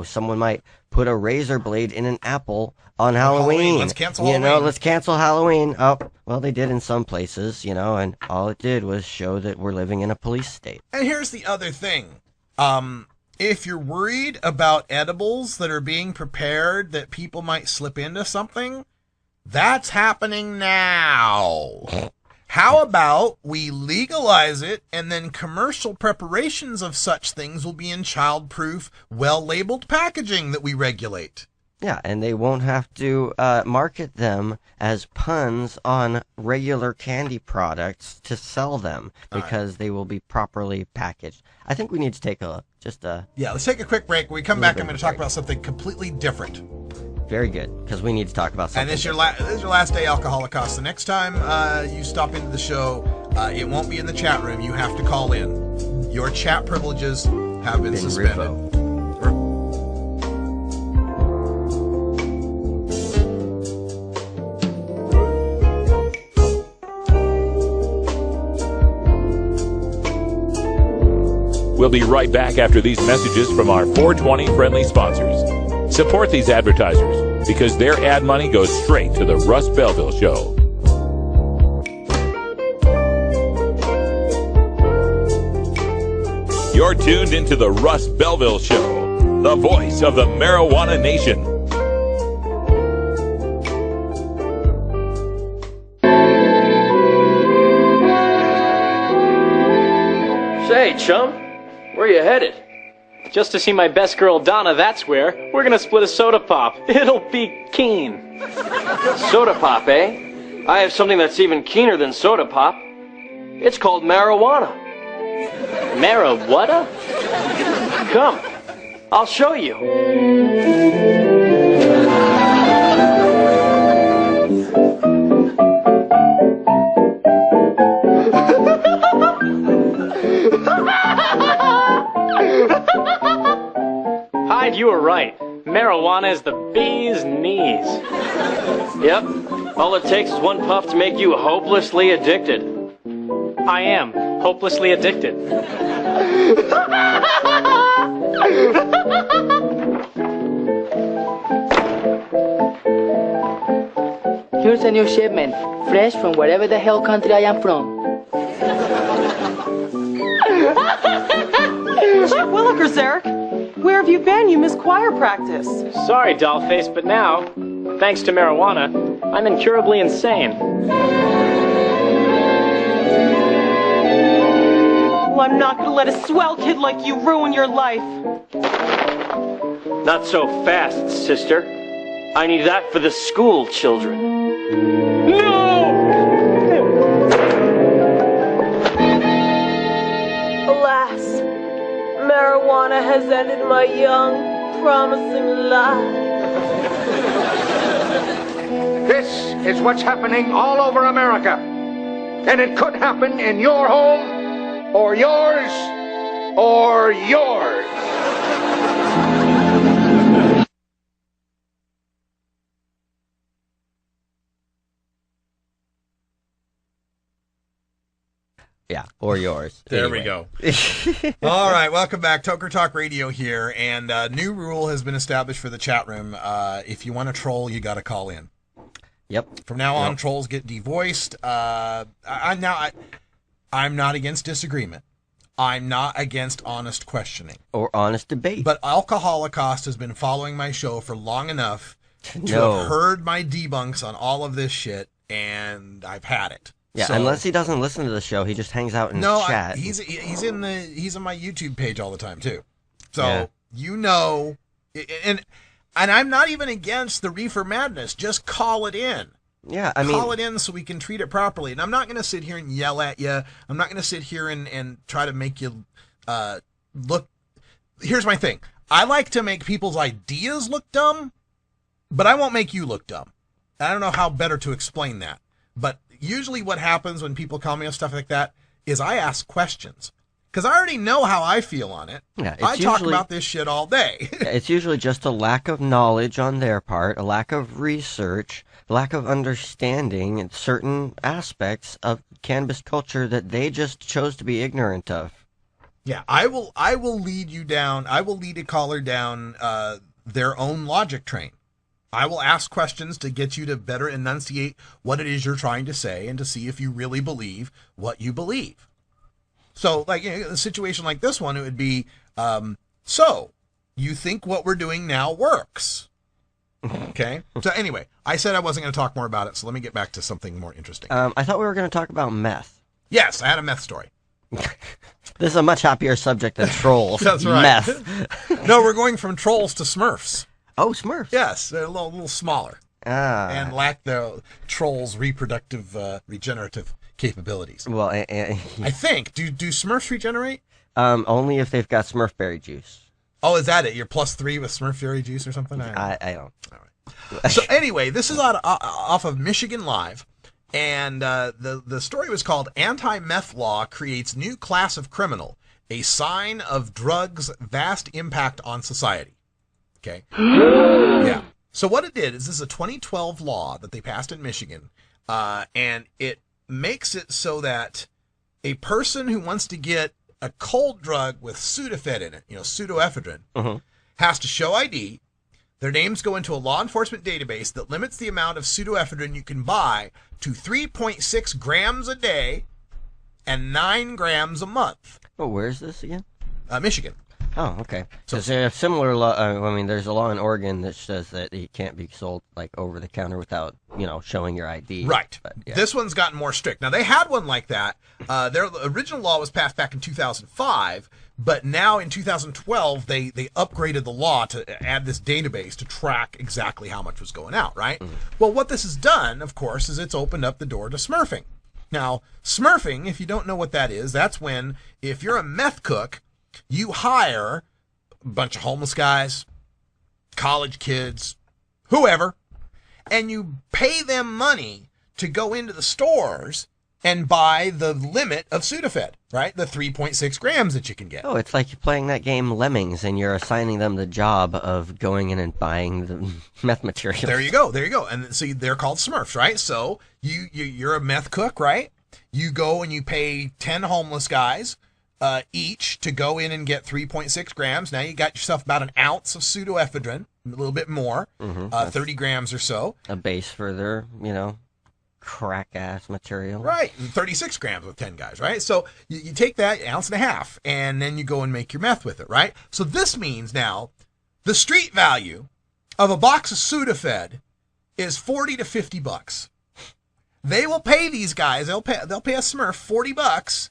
someone might put a razor blade in an apple on Halloween. Let's cancel Halloween. Let's cancel Halloween. Oh, well, they did in some places, and all it did was show that we're living in a police state. And here's the other thing. If you're worried about edibles that are being prepared that people might slip into something, that's happening now. How about we legalize it, and then commercial preparations of such things will be in child-proof, well-labeled packaging that we regulate? Yeah, and they won't have to market them as puns on regular candy products to sell them because they will be properly packaged. I think we need to take let's take a quick break. When we come back, I'm going to talk about something completely different. Very good, because we need to talk about something. And this is your last day, Alkoholokaust. The next time you stop into the show, it won't be in the chat room. You have to call in. Your chat privileges have been suspended. We'll be right back after these messages from our 420 friendly sponsors. Support these advertisers because their ad money goes straight to the Russ Belville Show. You're tuned into the Russ Belville Show, the voice of the marijuana nation. Say, chum, where you headed? Just to see my best girl, Donna, that's where. We're gonna split a soda pop. It'll be keen. Soda pop, eh? I have something that's even keener than soda pop. It's called marijuana. Marijuana? Come, I'll show you. Hyde, you were right. Marijuana is the bee's knees. Yep, all it takes is one puff to make you hopelessly addicted. I am hopelessly addicted. Here's a new shipment, fresh from wherever the hell country I am from. Gee willikers, Eric. Where have you been? You missed choir practice. Sorry, dollface, but now, thanks to marijuana, I'm incurably insane. Well, I'm not gonna let a swell kid like you ruin your life. Not so fast, sister. I need that for the school children. No! Alas, marijuana has ended my young, promising life. This is what's happening all over America. And it could happen in your home, or yours, or yours. Yeah, or yours. There we go. All right, welcome back. Toker Talk Radio here, and a new rule has been established for the chat room. If you want to troll, you got to call in. Yep. From now on, trolls get devoiced. I'm not against disagreement. I'm not against honest questioning. Or honest debate. But Alkoholokaust has been following my show for long enough to have heard my debunks on all of this shit, and I've had it. Yeah, so, unless he doesn't listen to the show, he just hangs out in chat. He's in my YouTube page all the time too. So and I'm not even against the reefer madness. Just call it in. Yeah, call it in so we can treat it properly. And I'm not going to sit here and yell at you. I'm not going to sit here and try to make you look. Here's my thing. I like to make people's ideas look dumb, but I won't make you look dumb. I don't know how better to explain that, but usually what happens when people call me on stuff like that is I ask questions. because I already know how I feel on it. Yeah, I talk about this shit all day. It's usually just a lack of knowledge on their part, a lack of research, lack of understanding in certain aspects of cannabis culture that they just chose to be ignorant of. Yeah, I will lead you down. I will lead a caller down their own logic train. I will ask questions to get you to better enunciate what it is you're trying to say and to see if you really believe what you believe. So, like, you know, a situation like this one, it would be, so you think what we're doing now works? Okay. So anyway, I said I wasn't going to talk more about it, so let me get back to something more interesting. I thought we were going to talk about meth. Yes, I had a meth story. This is a much happier subject than trolls. That's right. Meth. No, we're going from trolls to Smurfs. Oh, Smurfs. Yes, they're a little smaller. And lack the trolls' regenerative capabilities. Well, I think. Do Smurfs regenerate? Only if they've got Smurfberry juice. Oh, is that it? You're +3 with Smurfberry juice or something? I don't. All right. So anyway, this is off of Michigan Live. And the story was called Anti-Meth Law Creates New Class of Criminal, a Sign of Drugs' Vast Impact on Society. Okay? Yeah. So what it did is this is a 2012 law that they passed in Michigan, and it makes it so that a person who wants to get a cold drug with Sudafed in it, pseudoephedrine, has to show ID. Their names go into a law enforcement database that limits the amount of pseudoephedrine you can buy to 3.6 grams a day and 9 grams a month. Oh, where is this again? Michigan. Oh, okay. So they have similar law. I mean, there's a law in Oregon that says that it can't be sold like over the counter without, showing your ID. Right. But, yeah. This one's gotten more strict. Now, they had one like that. Their original law was passed back in 2005, but now in 2012, they upgraded the law to add this database to track exactly how much was going out, right? Well, what this has done, of course, is it's opened up the door to smurfing. Now, smurfing, if you don't know what that is, that's when, if you're a meth cook, you hire a bunch of homeless guys, college kids, whoever, and you pay them money to go into the stores and buy the limit of Sudafed, right? The 3.6 grams that you can get. Oh, it's like you're playing that game Lemmings, and you're assigning them the job of going in and buying the meth materials. There you go. And so they're called Smurfs, right? So you're a meth cook, right? You go and you pay 10 homeless guys each to go in and get 3.6 grams. Now you got yourself about an ounce of pseudoephedrine, a little bit more, 30 grams or so. A base for their, crack-ass material. Right, 36 grams with 10 guys, right? So you take that ounce and a half, and then you go and make your meth with it, right? So this means now the street value of a box of Sudafed is $40 to $50. They will pay these guys, they'll pay a Smurf $40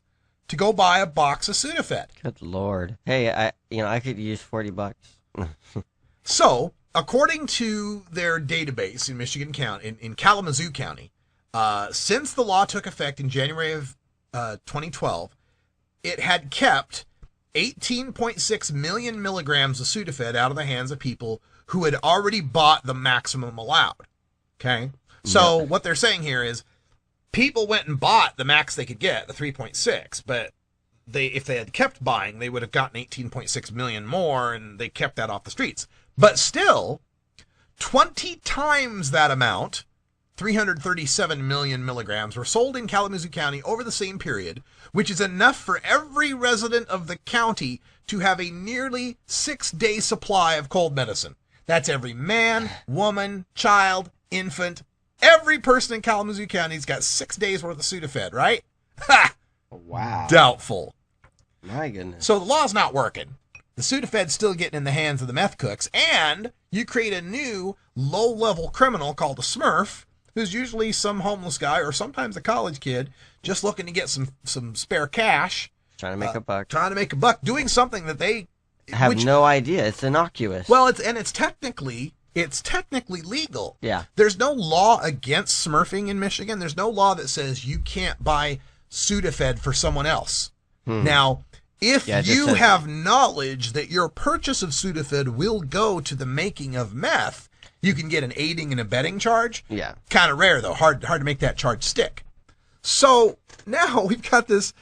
to go buy a box of Sudafed. Good Lord. Hey, I could use $40. So, according to their database in Michigan County, in Kalamazoo County, since the law took effect in January of 2012, it had kept 18.6 million milligrams of Sudafed out of the hands of people who had already bought the maximum allowed. Okay? So, what they're saying here is, people went and bought the max they could get, the 3.6, but if they had kept buying, they would have gotten 18.6 million more, and they kept that off the streets. But still, 20 times that amount, 337 million milligrams, were sold in Kalamazoo County over the same period, which is enough for every resident of the county to have a nearly 6-day supply of cold medicine. That's every man, woman, child, infant. Every person in Kalamazoo County's got 6 days worth of Sudafed, right? Ha! Wow. Doubtful. My goodness. So the law's not working. The Sudafed's still getting in the hands of the meth cooks, and you create a new low-level criminal called a Smurf, who's usually some homeless guy or sometimes a college kid just looking to get some spare cash. Trying to make a buck. Trying to make a buck, doing something that they have no idea. It's innocuous. Well, it's technically legal. Yeah. There's no law against smurfing in Michigan. There's no law that says you can't buy Sudafed for someone else. Now, if you have knowledge that your purchase of Sudafed will go to the making of meth, you can get an aiding and abetting charge. Yeah. Kind of rare, though. Hard to make that charge stick. So now we've got these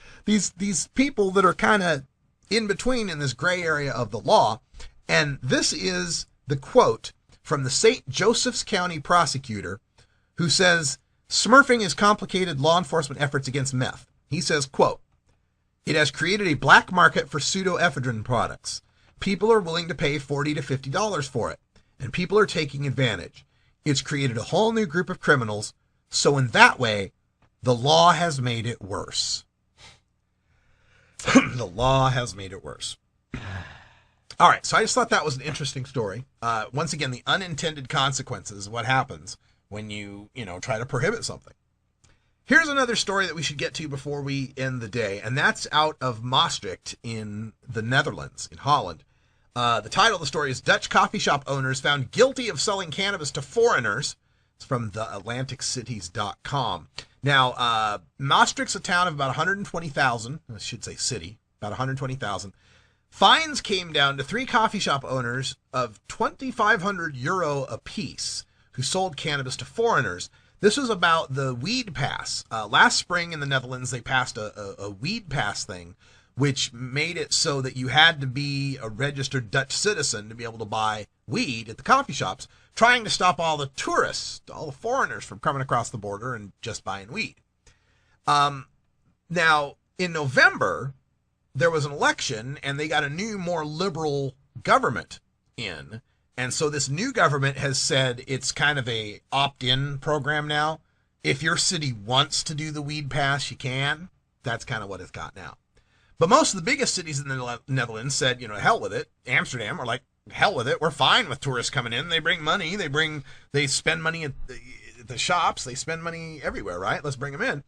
people that are kind of in between in this gray area of the law. And this is the quote from the St. Joseph's County prosecutor who says, smurfing has complicated law enforcement efforts against meth. He says, quote, it has created a black market for pseudoephedrine products. People are willing to pay $40 to $50 for it, and people are taking advantage. It's created a whole new group of criminals, so in that way, the law has made it worse. The law has made it worse. All right, so I just thought that was an interesting story. Once again, the unintended consequences of what happens when you try to prohibit something. Here's another story that we should get to before we end the day, and that's out of Maastricht in the Netherlands, in Holland. The title of the story is Dutch coffee shop owners found guilty of selling cannabis to foreigners. It's from theatlanticcities.com. Now, Maastricht's a town of about 120,000, I should say city, about 120,000. Fines came down to 3 coffee shop owners of €2,500 apiece who sold cannabis to foreigners. This was about the weed pass. Last spring in the Netherlands, they passed a weed pass thing, which made it so that you had to be a registered Dutch citizen to be able to buy weed at the coffee shops, trying to stop all the tourists, all the foreigners from coming across the border and just buying weed. Now, in November, there was an election, and they got a new, more liberal government in. And so this new government has said it's kind of a opt-in program now. If your city wants to do the weed pass, you can. That's kind of what it's got now. But most of the biggest cities in the Netherlands said, hell with it. Amsterdam are like, hell with it. We're fine with tourists coming in. They bring money. They spend money at the shops. They spend money everywhere, right? Let's bring them in.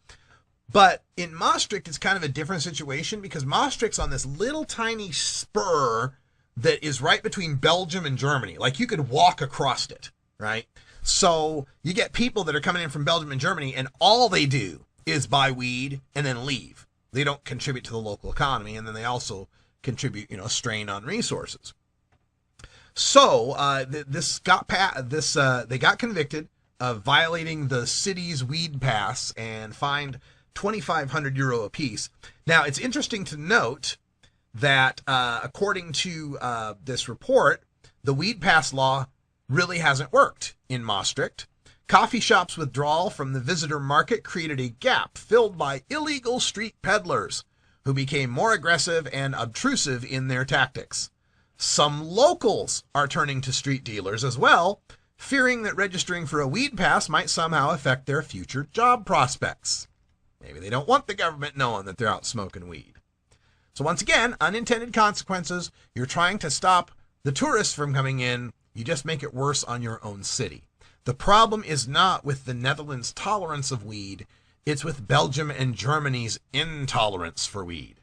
But in Maastricht, it's kind of a different situation because Maastricht's on this little tiny spur that is right between Belgium and Germany. Like you could walk across it, right? So you get people that are coming in from Belgium and Germany, and all they do is buy weed and then leave. They don't contribute to the local economy, and then they also contribute, a strain on resources. So they got convicted of violating the city's weed pass and fined €2,500 apiece. Now, it's interesting to note that according to this report, the weed pass law really hasn't worked in Maastricht. Coffee shops' withdrawal from the visitor market created a gap filled by illegal street peddlers who became more aggressive and obtrusive in their tactics. Some locals are turning to street dealers as well, fearing that registering for a weed pass might somehow affect their future job prospects. Maybe they don't want the government knowing that they're out smoking weed. So once again, unintended consequences. You're trying to stop the tourists from coming in. You just make it worse on your own city. The problem is not with the Netherlands' tolerance of weed. It's with Belgium and Germany's intolerance for weed.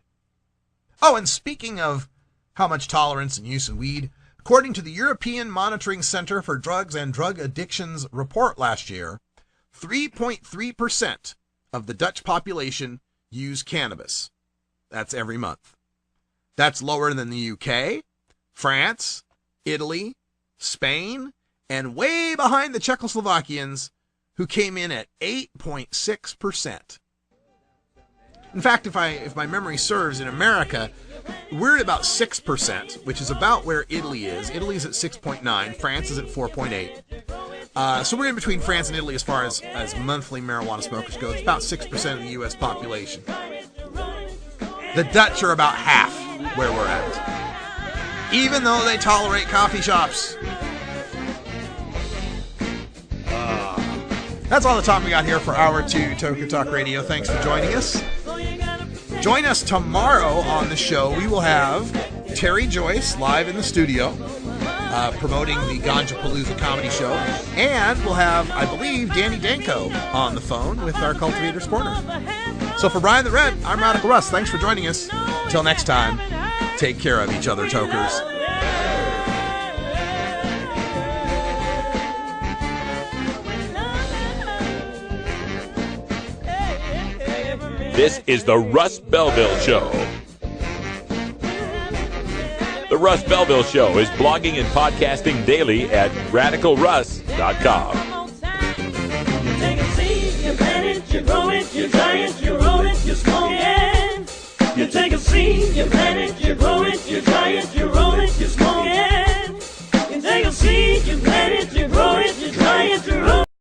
Oh, and speaking of how much tolerance and use of weed, according to the European Monitoring Center for Drugs and Drug Addictions report last year, 3.3% of the Dutch population use cannabis. That's every month. That's lower than the UK, France, Italy, Spain, and way behind the Czechoslovakians, who came in at 8.6%. In fact, if my memory serves, in America, we're at about 6%, which is about where Italy is. Italy's at 6.9, France is at 4.8. So we're in between France and Italy as far as monthly marijuana smokers go. It's about 6% of the U.S. population. The Dutch are about half where we're at, even though they tolerate coffee shops. That's all the time we got here for Hour 2 Toker Talk Radio. Thanks for joining us. Join us tomorrow on the show. We will have Terry Joyce live in the studio promoting the Ganja Palooza comedy show. And we'll have, I believe, Danny Danko on the phone with our Cultivator's Corner. So for Brian the Red, I'm Radical Russ. Thanks for joining us. Until next time, take care of each other, Tokers. This is the Russ Belville Show. The Russ Belville Show is blogging and podcasting daily at radicalruss.com. You take a seed, you plant it, you grow it, you dry it, you roll it, you're planning